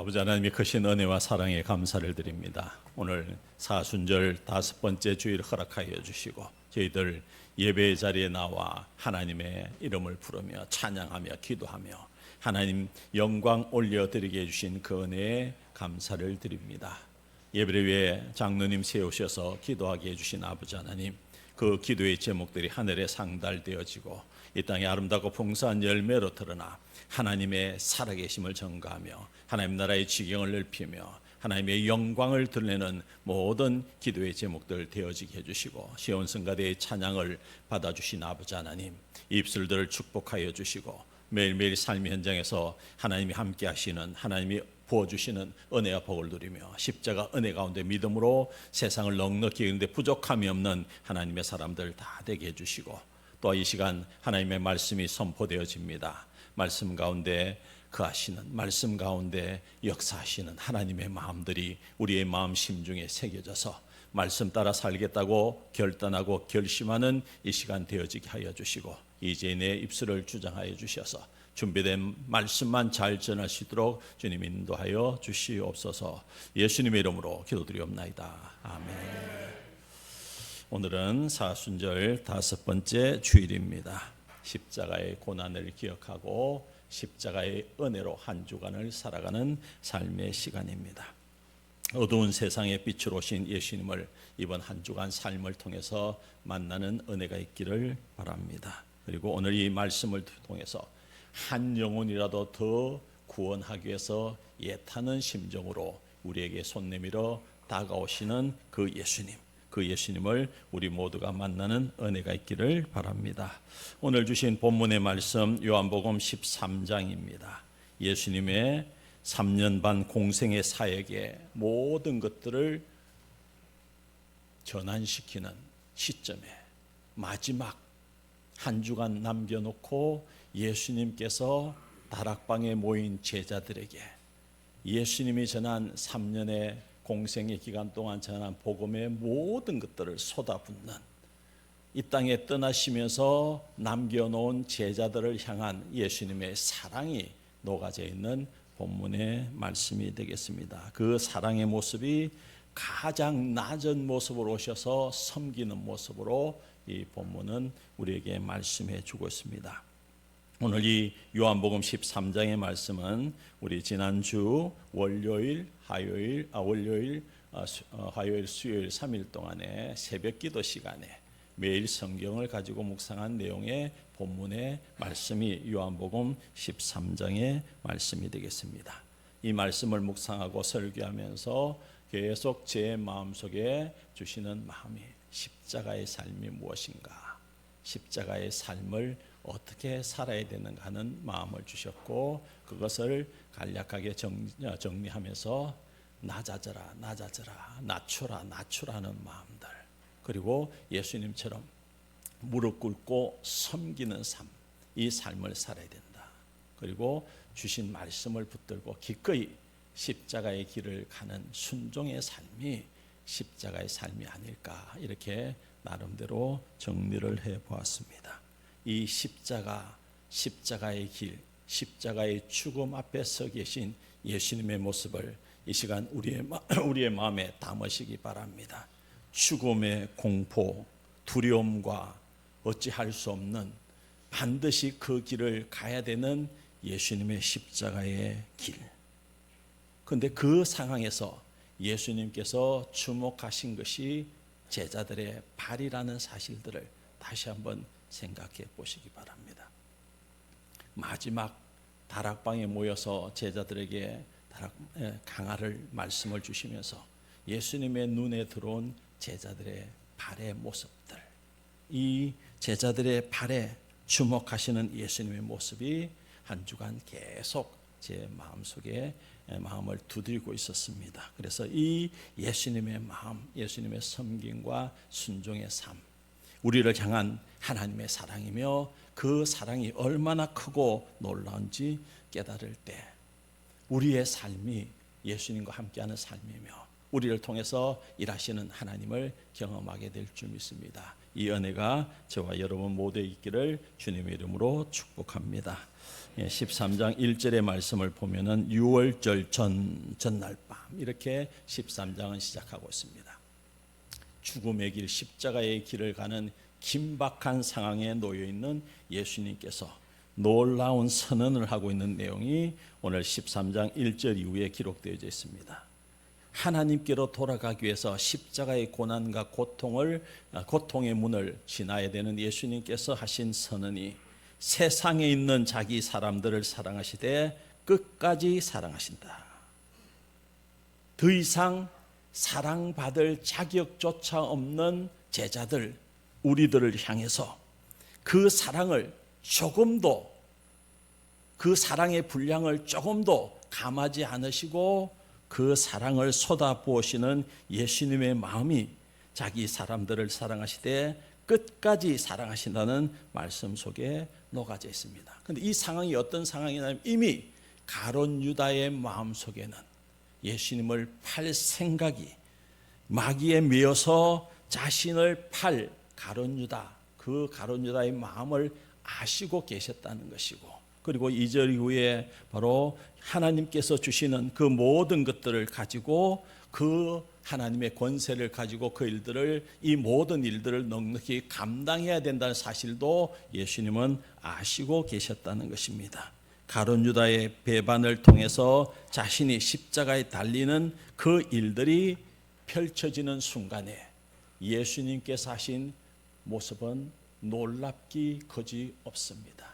아버지 하나님의 크신 은혜와 사랑에 감사를 드립니다. 오늘 사순절 5번째 주일 허락하여 주시고 저희들 예배의 자리에 나와 하나님의 이름을 부르며 찬양하며 기도하며 하나님 영광 올려드리게 해주신 그 은혜에 감사를 드립니다. 예배를 위해 장로님 세우셔서 기도하게 해주신 아버지 하나님, 그 기도의 제목들이 하늘에 상달되어지고 이 땅에 아름답고 풍성한 열매로 드러나 하나님의 살아계심을 전가하며 하나님 나라의 지경을 넓히며 하나님의 영광을 드러내는 모든 기도의 제목들 되어지게 해주시고 시온 성가대의 찬양을 받아주신 아버지 하나님, 입술들을 축복하여 주시고 매일매일 삶의 현장에서 하나님이 함께 하시는, 하나님이 부어주시는 은혜와 복을 누리며 십자가 은혜 가운데 믿음으로 세상을 넉넉히 이기는데 부족함이 없는 하나님의 사람들 다 되게 해주시고, 또 이 시간 하나님의 말씀이 선포되어집니다. 말씀 가운데 거하시는, 말씀 가운데 역사하시는 하나님의 마음들이 우리의 마음 심중에 새겨져서 말씀 따라 살겠다고 결단하고 결심하는 이 시간 되어지게 하여 주시고, 이제 내 입술을 주장하여 주셔서 준비된 말씀만 잘 전할 수 있도록 주님 인도하여 주시옵소서. 예수님의 이름으로 기도드리옵나이다. 아멘. 오늘은 사순절 5번째 주일입니다. 십자가의 고난을 기억하고 십자가의 은혜로 한 주간을 살아가는 삶의 시간입니다. 어두운 세상의 빛으로 오신 예수님을 이번 한 주간 삶을 통해서 만나는 은혜가 있기를 바랍니다. 그리고 오늘 이 말씀을 통해서 한 영혼이라도 더 구원하기 위해서 애타는 심정으로 우리에게 손 내밀어 다가오시는 그 예수님, 그 예수님을 우리 모두가 만나는 은혜가 있기를 바랍니다. 오늘 주신 본문의 말씀 요한복음 13장입니다. 예수님의 3년 반 공생의 사역의 모든 것들을 전환시키는 시점에 마지막 한 주간 남겨놓고 예수님께서 다락방에 모인 제자들에게 예수님이 전한 3년의 공생의 기간 동안 전한 복음의 모든 것들을 쏟아붓는, 이 땅에 떠나시면서 남겨놓은 제자들을 향한 예수님의 사랑이 녹아져 있는 본문의 말씀이 되겠습니다. 그 사랑의 모습이 가장 낮은 모습으로 오셔서 섬기는 모습으로 이 본문은 우리에게 말씀해 주고 있습니다. 오늘 이 요한복음 13장의 말씀은 우리 지난주 화요일, 수요일 3일 동안에 새벽기도 시간에 매일 성경을 가지고 묵상한 내용의 본문의 말씀이 요한복음 13장의 말씀이 되겠습니다. 이 말씀을 묵상하고 설교하면서 계속 제 마음속에 주시는 마음이 십자가의 삶이 무엇인가, 십자가의 삶을 어떻게 살아야 되는가 하는 마음을 주셨고, 그것을 간략하게 정리하면서 낮아져라, 낮추라 하는 마음들, 그리고 예수님처럼 무릎 꿇고 섬기는 삶, 이 삶을 살아야 된다. 그리고 주신 말씀을 붙들고 기꺼이 십자가의 길을 가는 순종의 삶이 십자가의 삶이 아닐까, 이렇게 나름대로 정리를 해보았습니다. 이 십자가의 길, 십자가의 죽음 앞에 서 계신 예수님의 모습을 이 시간 우리의 마음에 담으시기 바랍니다. 죽음의 공포, 두려움과 어찌할 수 없는, 반드시 그 길을 가야 되는 예수님의 십자가의 길. 그런데 그 상황에서 예수님께서 주목하신 것이 제자들의 발이라는 사실들을 다시 한번 생각해 보시기 바랍니다. 마지막 다락방에 모여서 제자들에게 강화를 말씀을 주시면서 예수님의 눈에 들어온 제자들의 발의 모습들, 이 제자들의 발에 주목하시는 예수님의 모습이 한 주간 계속 제 마음속에 마음을 두드리고 있었습니다. 그래서 이 예수님의 마음, 예수님의 섬김과 순종의 삶, 우리를 향한 하나님의 사랑이며 그 사랑이 얼마나 크고 놀라운지 깨달을 때 우리의 삶이 예수님과 함께하는 삶이며 우리를 통해서 일하시는 하나님을 경험하게 될 줄 믿습니다. 이 은혜가 저와 여러분 모두에 있기를 주님의 이름으로 축복합니다. 13장 1절의 말씀을 보면은 6월절 전날 밤 이렇게 13장은 시작하고 있습니다. 죽음의 길, 십자가의 길을 가는 긴박한 상황에 놓여 있는 예수님께서 놀라운 선언을 하고 있는 내용이 오늘 13장 1절 이후에 기록되어져 있습니다. 하나님께로 돌아가기 위해서 십자가의 고난과 고통의 문을 지나야 되는 예수님께서 하신 선언이 세상에 있는 자기 사람들을 사랑하시되 끝까지 사랑하신다. 더 이상 사랑받을 자격조차 없는 제자들, 우리들을 향해서 그 사랑을 조금도, 그 사랑의 분량을 조금도 감하지 않으시고 그 사랑을 쏟아부으시는 예수님의 마음이 자기 사람들을 사랑하시되 끝까지 사랑하신다는 말씀 속에 녹아져 있습니다. 그런데 이 상황이 어떤 상황이냐면 이미 가룟 유다의 마음 속에는 예수님을 팔 생각이 마귀에 매여서 자신을 팔 가룟 유다, 그 가룟 유다의 마음을 아시고 계셨다는 것이고, 그리고 2절 이후에 바로 하나님께서 주시는 그 모든 것들을 가지고 그 하나님의 권세를 가지고 이 모든 일들을 넉넉히 감당해야 된다는 사실도 예수님은 아시고 계셨다는 것입니다. 가룟 유다의 배반을 통해서 자신이 십자가에 달리는 그 일들이 펼쳐지는 순간에 예수님께서 하신 모습은 놀랍기 거지없습니다.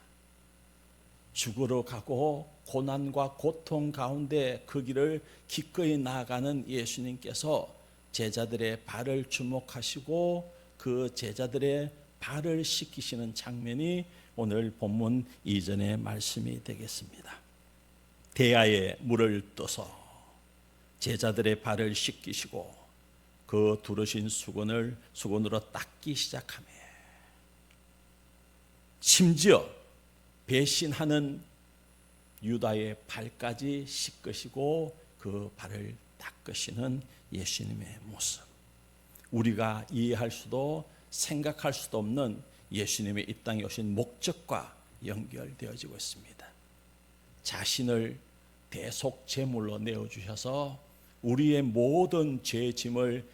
죽으러 가고 고난과 고통 가운데 그 길을 기꺼이 나아가는 예수님께서 제자들의 발을 주목하시고 그 제자들의 발을 씻기시는 장면이 오늘 본문 이전의 말씀이 되겠습니다. 대야에 물을 떠서 제자들의 발을 씻기시고 그 두르신 수건으로 닦기 시작하며 심지어 배신하는 유다의 발까지 씻으시고 그 발을 닦으시는 예수님의 모습, 우리가 이해할 수도 생각할 수도 없는 예수님의 이 땅에 오신 목적과 연결되어지고 있습니다. 자신을 대속 제물로 내어주셔서 우리의 모든 죄 짐을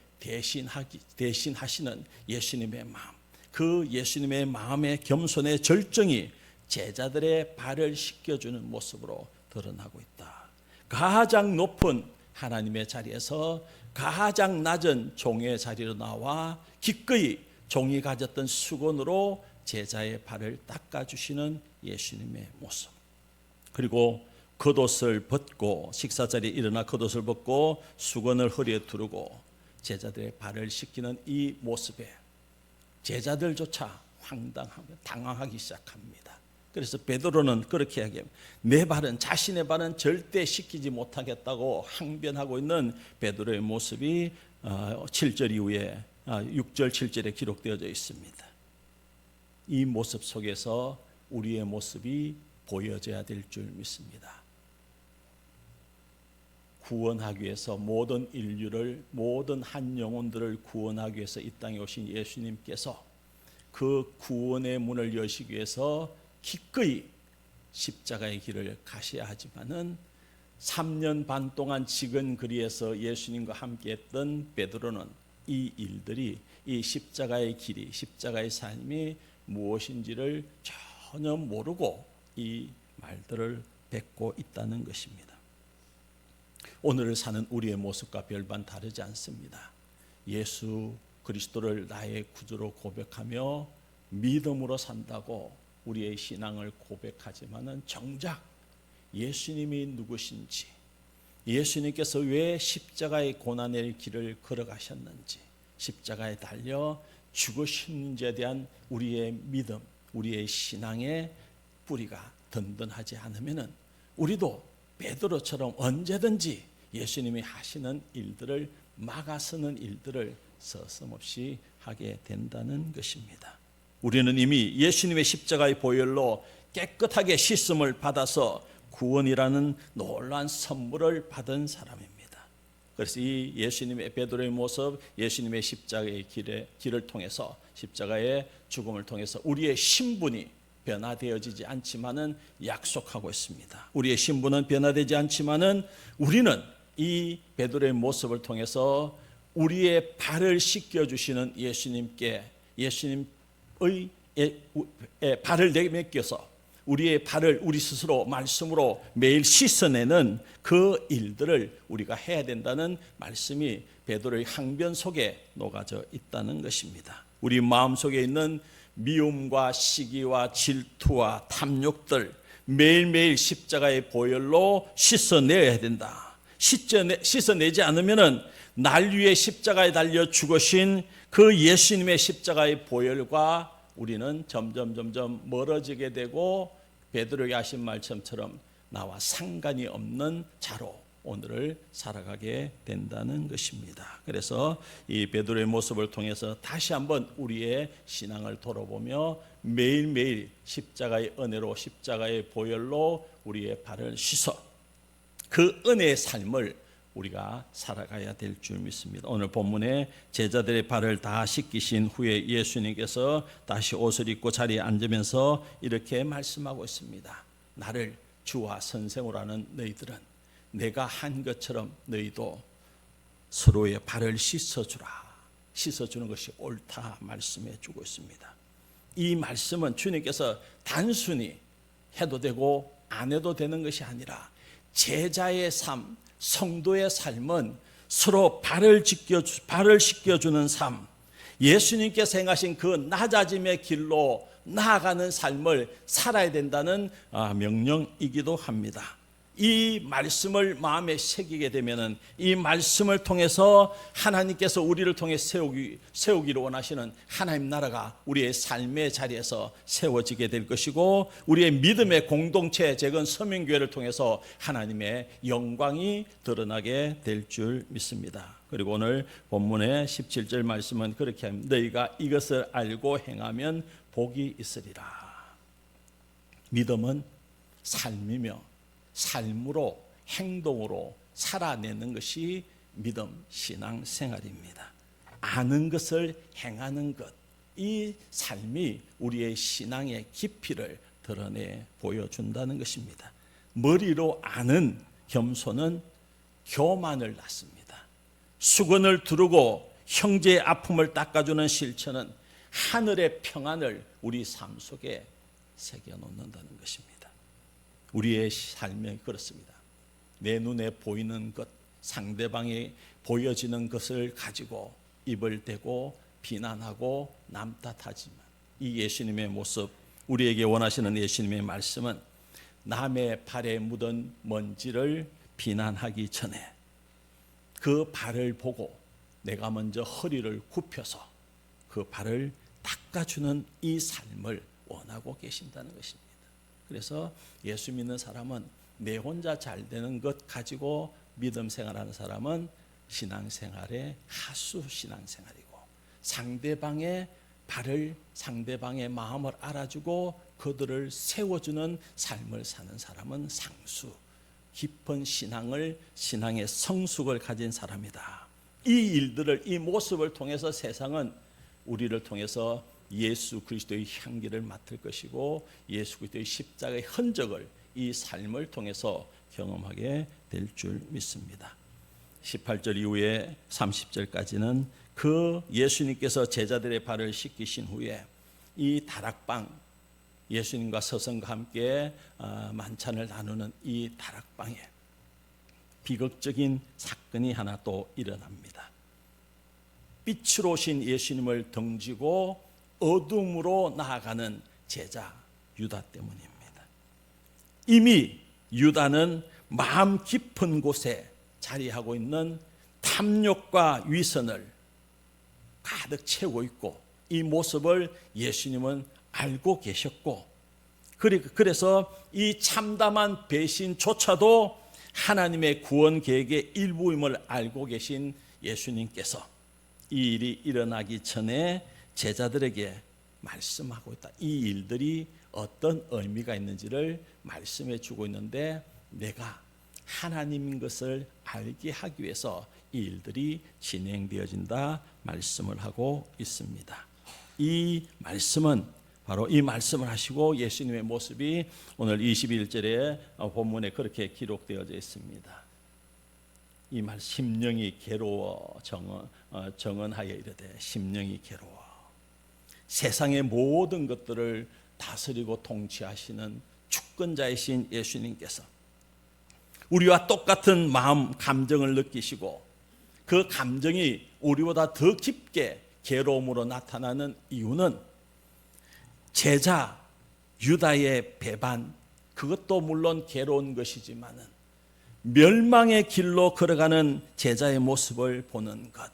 대신하시는 예수님의 마음, 그 예수님의 마음의 겸손의 절정이 제자들의 발을 씻겨주는 모습으로 드러나고 있다. 가장 높은 하나님의 자리에서 가장 낮은 종의 자리로 나와 기꺼이 종이 가졌던 수건으로 제자의 발을 닦아주시는 예수님의 모습, 그리고 겉옷을 벗고 식사 자리에 일어나 겉옷을 벗고 수건을 허리에 두르고 제자들의 발을 씻기는 이 모습에 제자들조차 당황하기 시작합니다. 그래서 베드로는 그렇게 이야기합니다. 내 발은, 자신의 발은 절대 씻기지 못하겠다고 항변하고 있는 베드로의 모습이 7절 이후에 6절 7절에 기록되어져 있습니다. 이 모습 속에서 우리의 모습이 보여져야 될 줄 믿습니다. 구원하기 위해서 모든 인류를, 모든 한 영혼들을 구원하기 위해서 이 땅에 오신 예수님께서 그 구원의 문을 여시기 위해서 기꺼이 십자가의 길을 가셔야 하지만은 3년 반 동안 지근 거리에서 예수님과 함께했던 베드로는 이 일들이, 이 십자가의 길이, 십자가의 삶이 무엇인지를 전혀 모르고 이 말들을 뱉고 있다는 것입니다. 오늘을 사는 우리의 모습과 별반 다르지 않습니다. 예수 그리스도를 나의 구주로 고백하며 믿음으로 산다고 우리의 신앙을 고백하지만은 정작 예수님이 누구신지, 예수님께서 왜 십자가의 고난의 길을 걸어가셨는지, 십자가에 달려 죽으셨는지에 대한 우리의 믿음, 우리의 신앙의 뿌리가 든든하지 않으면은 우리도 베드로처럼 언제든지 예수님이 하시는 일들을 막아서는 일들을 서슴없이 하게 된다는 것입니다. 우리는 이미 예수님의 십자가의 보혈로 깨끗하게 씻음을 받아서 구원이라는 놀라운 선물을 받은 사람입니다. 그래서 이 예수님의 베드로의 모습, 예수님의 십자가의 길을 통해서, 십자가의 죽음을 통해서 우리의 신분이 변화되어지지 않지만은 약속하고 있습니다. 우리의 신분은 변화되지 않지만은 우리는 이 베드로의 모습을 통해서 우리의 발을 씻겨주시는 예수님께, 예수님의 발을 내맡겨서 우리의 발을 우리 스스로 말씀으로 매일 씻어내는 그 일들을 우리가 해야 된다는 말씀이 베드로의 항변 속에 녹아져 있다는 것입니다. 우리 마음속에 있는 미움과 시기와 질투와 탐욕들 매일매일 십자가의 보혈로 씻어내야 된다. 씻어내지 않으면은 날 위해 십자가에 달려 죽으신 그 예수님의 십자가의 보혈과 우리는 점점 멀어지게 되고 베드로에게 하신 말씀처럼 나와 상관이 없는 자로 오늘을 살아가게 된다는 것입니다. 그래서 이 베드로의 모습을 통해서 다시 한번 우리의 신앙을 돌아보며 매일매일 십자가의 은혜로, 십자가의 보혈로 우리의 발을 씻어 그 은혜의 삶을 우리가 살아가야 될 줄 믿습니다. 오늘 본문에 제자들의 발을 다 씻기신 후에 예수님께서 다시 옷을 입고 자리에 앉으면서 이렇게 말씀하고 있습니다. 나를 주와 선생으로 하는 너희들은 내가 한 것처럼 너희도 서로의 발을 씻어주라. 씻어주는 것이 옳다 말씀해 주고 있습니다. 이 말씀은 주님께서 단순히 해도 되고 안 해도 되는 것이 아니라 제자의 삶, 성도의 삶은 서로 발을 씻겨주는 삶, 예수님께서 행하신 그 낮아짐의 길로 나아가는 삶을 살아야 된다는 명령이기도 합니다. 이 말씀을 마음에 새기게 되면은 이 말씀을 통해서 하나님께서 우리를 통해 세우기를 원하시는 하나님 나라가 우리의 삶의 자리에서 세워지게 될 것이고 우리의 믿음의 공동체 적은 서민교회를 통해서 하나님의 영광이 드러나게 될 줄 믿습니다. 그리고 오늘 본문의 17절 말씀은 그렇게 합니다. 너희가 이것을 알고 행하면 복이 있으리라. 믿음은 삶이며 삶으로 행동으로 살아내는 것이 믿음 신앙 생활입니다. 아는 것을 행하는 것, 이 삶이 우리의 신앙의 깊이를 드러내 보여준다는 것입니다. 머리로 아는 겸손은 교만을 낳습니다. 수건을 두르고 형제의 아픔을 닦아주는 실천은 하늘의 평안을 우리 삶 속에 새겨놓는다는 것입니다. 우리의 삶이 그렇습니다. 내 눈에 보이는 것, 상대방이 보여지는 것을 가지고 입을 대고 비난하고 남 탓하지만 이 예수님의 모습, 우리에게 원하시는 예수님의 말씀은 남의 발에 묻은 먼지를 비난하기 전에 그 발을 보고 내가 먼저 허리를 굽혀서 그 발을 닦아주는 이 삶을 원하고 계신다는 것입니다. 그래서 예수 믿는 사람은 내 혼자 잘 되는 것 가지고 믿음 생활하는 사람은 신앙생활의 하수 신앙생활이고 상대방의 마음을 알아주고 그들을 세워주는 삶을 사는 사람은 상수, 깊은 신앙의 성숙을 가진 사람이다. 이 일들을, 이 모습을 통해서 세상은 우리를 통해서 예수 그리스도의 향기를 맡을 것이고 예수 그리스도의 십자가의 흔적을 이 삶을 통해서 경험하게 될 줄 믿습니다. 18절 이후에 30절까지는 그 예수님께서 제자들의 발을 씻기신 후에 이 다락방, 예수님과 서성과 함께 만찬을 나누는 이 다락방에 비극적인 사건이 하나 또 일어납니다. 빛으로 오신 예수님을 등지고 어둠으로 나아가는 제자 유다 때문입니다. 이미 유다는 마음 깊은 곳에 자리하고 있는 탐욕과 위선을 가득 채우고 있고 이 모습을 예수님은 알고 계셨고 그래서 이 참담한 배신조차도 하나님의 구원 계획의 일부임을 알고 계신 예수님께서 이 일이 일어나기 전에 제자들에게 말씀하고 있다. 이 일들이 어떤 의미가 있는지를 말씀해 주고 있는데 내가 하나님인 것을 알게 하기 위해서 이 일들이 진행되어진다 말씀을 하고 있습니다. 이 말씀은 바로 이 말씀을 하시고 예수님의 모습이 오늘 21절에 본문에 그렇게 기록되어져 있습니다. 이 말 심령이 괴로워 정언하여 이르되 심령이 괴로워. 세상의 모든 것들을 다스리고 통치하시는 주권자이신 예수님께서 우리와 똑같은 마음 감정을 느끼시고 그 감정이 우리보다 더 깊게 괴로움으로 나타나는 이유는 제자 유다의 배반, 그것도 물론 괴로운 것이지만은 멸망의 길로 걸어가는 제자의 모습을 보는 것,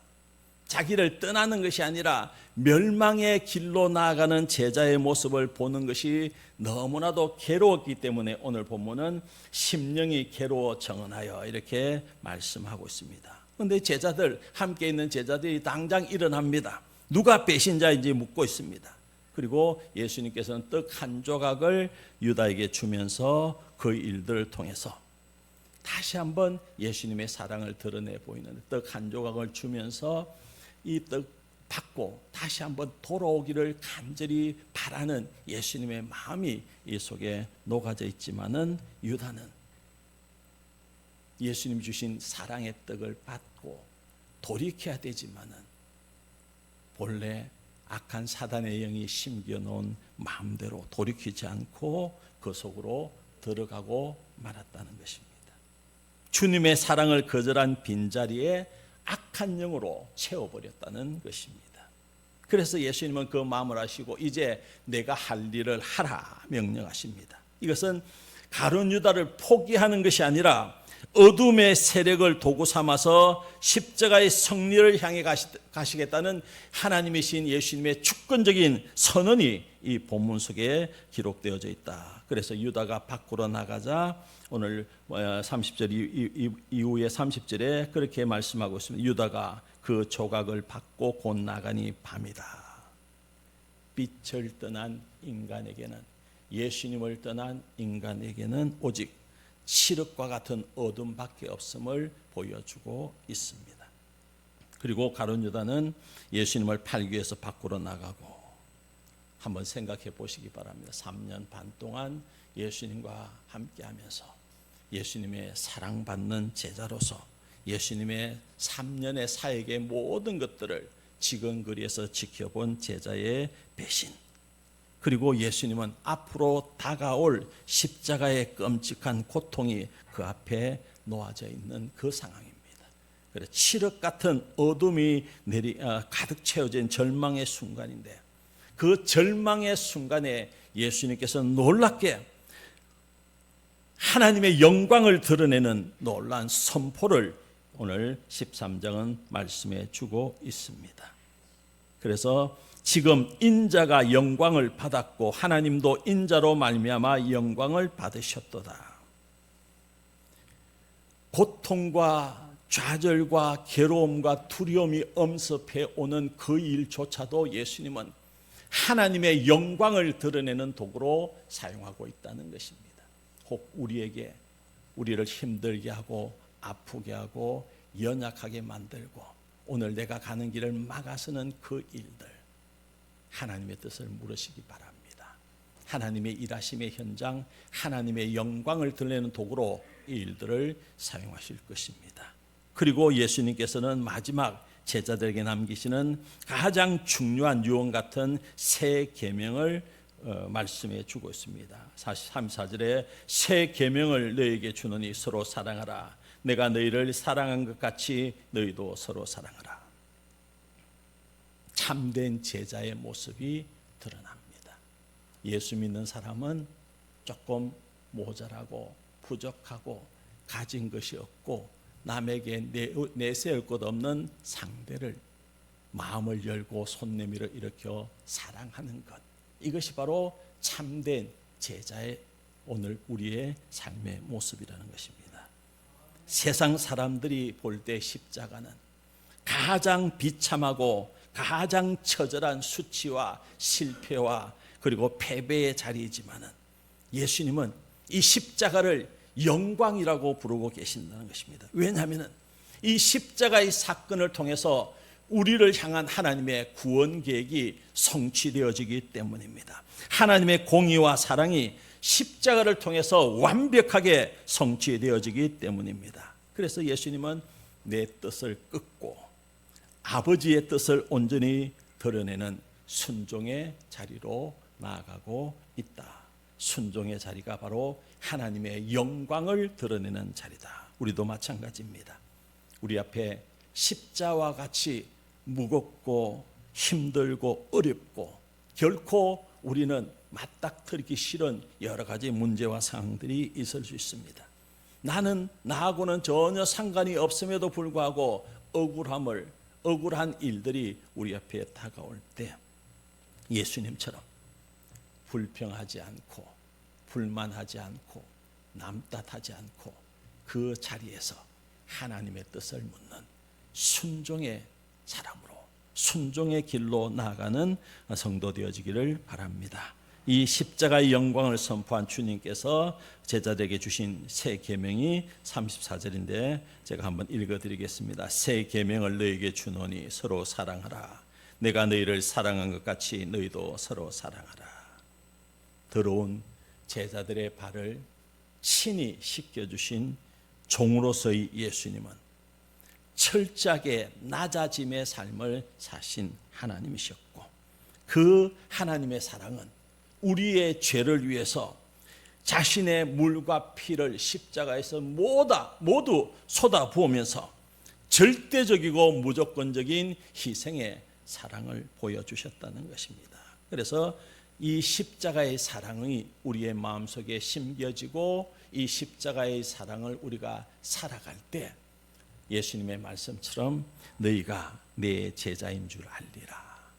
자기를 떠나는 것이 아니라 멸망의 길로 나아가는 제자의 모습을 보는 것이 너무나도 괴로웠기 때문에 오늘 본문은 심령이 괴로워 정언하여 이렇게 말씀하고 있습니다. 그런데 제자들, 함께 있는 제자들이 당장 일어납니다. 누가 배신자인지 묻고 있습니다. 그리고 예수님께서는 떡 한 조각을 유다에게 주면서 그 일들을 통해서 다시 한번 예수님의 사랑을 드러내 보이는 떡 한 조각을 주면서 이 떡 받고 다시 한번 돌아오기를 간절히 바라는 예수님의 마음이 이 속에 녹아져 있지만은 유다는 예수님 주신 사랑의 떡을 받고 돌이켜야 되지만은 본래 악한 사단의 영이 심겨 놓은 마음대로 돌이키지 않고 그 속으로 들어가고 말았다는 것입니다. 주님의 사랑을 거절한 빈자리에 악한 영으로 채워버렸다는 것입니다. 그래서 예수님은 그 마음을 아시고 이제 내가 할 일을 하라 명령하십니다. 이것은 가룟 유다를 포기하는 것이 아니라 어둠의 세력을 도구 삼아서 십자가의 승리를 향해 가시겠다는 하나님이신 예수님의 주권적인 선언이 이 본문 속에 기록되어져 있다. 그래서 유다가 밖으로 나가자 오늘 30절 이후에 30절에 그렇게 말씀하고 있습니다. 유다가 그 조각을 받고 곧 나가니 밤이다. 빛을 떠난 인간에게는, 예수님을 떠난 인간에게는 오직 칠흑과 같은 어둠밖에 없음을 보여주고 있습니다. 그리고 가룟 유다는 예수님을 팔기 위해서 밖으로 나가고, 한번 생각해 보시기 바랍니다. 3년 반 동안 예수님과 함께하면서 예수님의 사랑받는 제자로서 예수님의 3년의 사역의 모든 것들을 지근거리에서 지켜본 제자의 배신, 그리고 예수님은 앞으로 다가올 십자가의 끔찍한 고통이 그 앞에 놓아져 있는 그 상황입니다. 그래서 칠흑 같은 어둠이 가득 채워진 절망의 순간인데, 그 절망의 순간에 예수님께서는 놀랍게 하나님의 영광을 드러내는 놀라운 선포를 오늘 13장은 말씀해 주고 있습니다. 그래서 지금 인자가 영광을 받았고 하나님도 인자로 말미암아 영광을 받으셨도다. 고통과 좌절과 괴로움과 두려움이 엄습해 오는 그 일조차도 예수님은 하나님의 영광을 드러내는 도구로 사용하고 있다는 것입니다. 혹 우리를 힘들게 하고 아프게 하고 연약하게 만들고 오늘 내가 가는 길을 막아서는 그 일들, 하나님의 뜻을 물으시기 바랍니다. 하나님의 일하심의 현장, 하나님의 영광을 드러내는 도구로 이 일들을 사용하실 것입니다. 그리고 예수님께서는 마지막 제자들에게 남기시는 가장 중요한 유언 같은 새 계명을 말씀해 주고 있습니다. 34절에 새 계명을 너희에게 주노니 서로 사랑하라. 내가 너희를 사랑한 것 같이 너희도 서로 사랑하라. 참된 제자의 모습이 드러납니다. 예수 믿는 사람은 조금 모자라고 부족하고 가진 것이 없고 남에게 내세울 것 없는 상대를 마음을 열고 손 내밀어 일으켜 사랑하는 것, 이것이 바로 참된 제자의 오늘 우리의 삶의 모습이라는 것입니다. 세상 사람들이 볼 때 십자가는 가장 비참하고 가장 처절한 수치와 실패와 그리고 패배의 자리이지만은 예수님은 이 십자가를 영광이라고 부르고 계신다는 것입니다. 왜냐하면 이 십자가의 사건을 통해서 우리를 향한 하나님의 구원 계획이 성취되어지기 때문입니다. 하나님의 공의와 사랑이 십자가를 통해서 완벽하게 성취되어지기 때문입니다. 그래서 예수님은 내 뜻을 끄고 아버지의 뜻을 온전히 드러내는 순종의 자리로 나아가고 있다. 순종의 자리가 바로 하나님의 영광을 드러내는 자리다. 우리도 마찬가지입니다. 우리 앞에 십자와 같이 무겁고 힘들고 어렵고 결코 우리는 맞닥뜨리기 싫은 여러 가지 문제와 상황들이 있을 수 있습니다. 나는 나하고는 전혀 상관이 없음에도 불구하고 억울한 일들이 우리 앞에 다가올 때 예수님처럼 불평하지 않고 불만하지 않고 남탓하지 않고 그 자리에서 하나님의 뜻을 묻는 순종의 사람으로 순종의 길로 나아가는 성도 되어지기를 바랍니다. 이 십자가의 영광을 선포한 주님께서 제자들에게 주신 새 계명이 34절인데 제가 한번 읽어드리겠습니다. 새 계명을 너희에게 주노니 서로 사랑하라. 내가 너희를 사랑한 것 같이 너희도 서로 사랑하라. 더러운 제자들의 발을 친히 씻겨주신 종으로서의 예수님은 철저하게 낮아짐의 삶을 사신 하나님이셨고 그 하나님의 사랑은 우리의 죄를 위해서 자신의 물과 피를 십자가에서 모두 쏟아부으면서 절대적이고 무조건적인 희생의 사랑을 보여주셨다는 것입니다. 그래서 이 십자가의 사랑이 우리의 마음속에 심겨지고 이 십자가의 사랑을 우리가 살아갈 때 예수님의 말씀처럼 너희가 내 제자인 줄 알리라.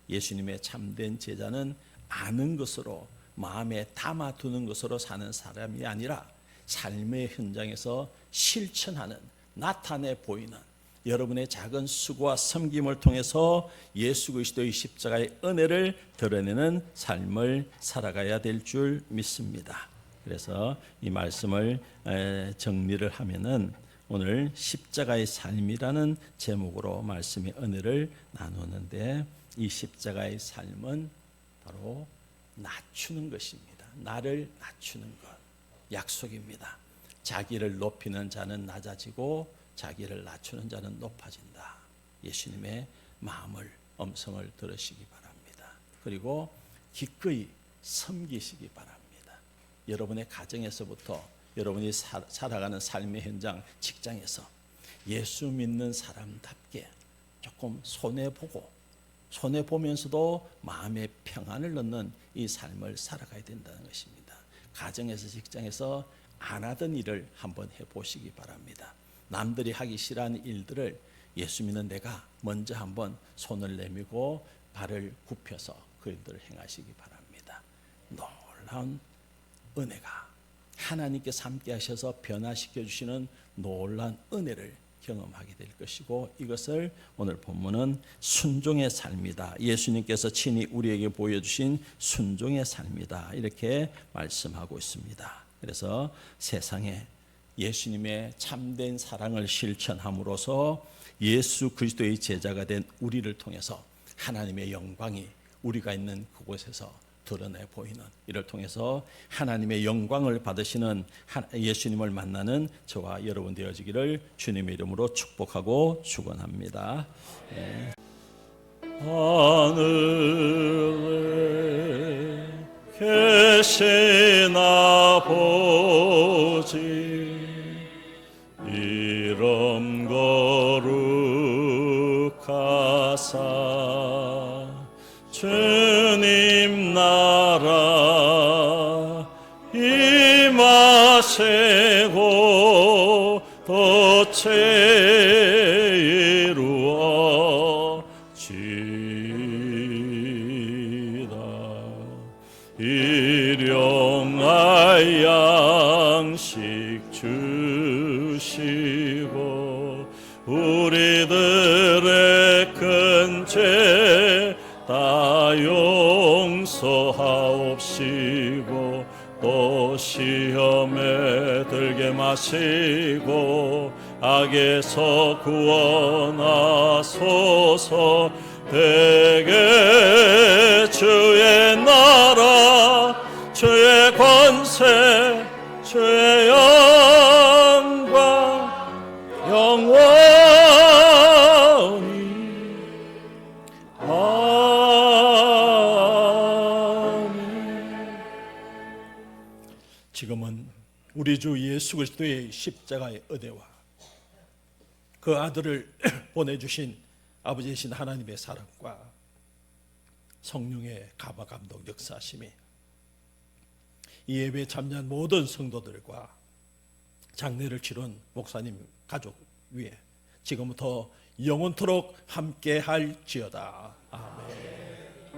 예수님의 참된 제자는 아는 것으로 마음에 담아두는 것으로 사는 사람이 아니라 삶의 현장에서 실천하는 나타내 보이는 여러분의 작은 수고와 섬김을 통해서 예수 그리스도의 십자가의 은혜를 드러내는 삶을 살아가야 될 줄 믿습니다. 그래서 이 말씀을 정리를 하면은 오늘 십자가의 삶이라는 제목으로 말씀의 은혜를 나누는데 이 십자가의 삶은 바로 낮추는 것입니다. 나를 낮추는 것 약속입니다. 자기를 높이는 자는 낮아지고 자기를 낮추는 자는 높아진다. 예수님의 음성을 들으시기 바랍니다. 그리고 기꺼이 섬기시기 바랍니다. 여러분의 가정에서부터 여러분이 살아가는 삶의 현장, 직장에서 예수 믿는 사람답게 조금 손해보면서도 마음의 평안을 넣는 이 삶을 살아가야 된다는 것입니다. 가정에서 직장에서 안 하던 일을 한번 해보시기 바랍니다. 남들이 하기 싫어하는 일들을 예수 믿는 내가 먼저 한번 손을 내밀고 발을 굽혀서 그 일들을 행하시기 바랍니다. 놀라운 은혜가 하나님께서 함께 하셔서 변화시켜 주시는 놀라운 은혜를 경험하게 될 것이고 이것을 오늘 본문은 순종의 삶이다. 예수님께서 친히 우리에게 보여주신 순종의 삶이다. 이렇게 말씀하고 있습니다. 그래서 세상에 예수님의 참된 사랑을 실천함으로써 예수 그리스도의 제자가 된 우리를 통해서 하나님의 영광이 우리가 있는 그곳에서 드러내 보이는 이를 통해서 하나님의 영광을 받으시는 예수님을 만나는 저와 여러분 되어지기를 주님의 이름으로 축복하고 축원합니다. 하늘에 계신 아버지 이름 거룩하사 주님 나라 임하시고 도체 이루어지다. 일용할 양식 주시고 우리들의 큰 죄 다 용서하옵시고 또 시험에 들게 하시고 악에서 구원하소서. 대개 주의 나라 주의 권세 주의 영광 영원히 아멘. 지금은 우리 주 예수 그리스도의 십자가의 은혜와 그 아들을 보내주신 아버지이신 하나님의 사랑과 성령의 감화 감동 역사하심이 이 예배에 참여한 모든 성도들과 장례를 치른 목사님 가족 위에 지금부터 영원토록 함께 할지어다. 아멘.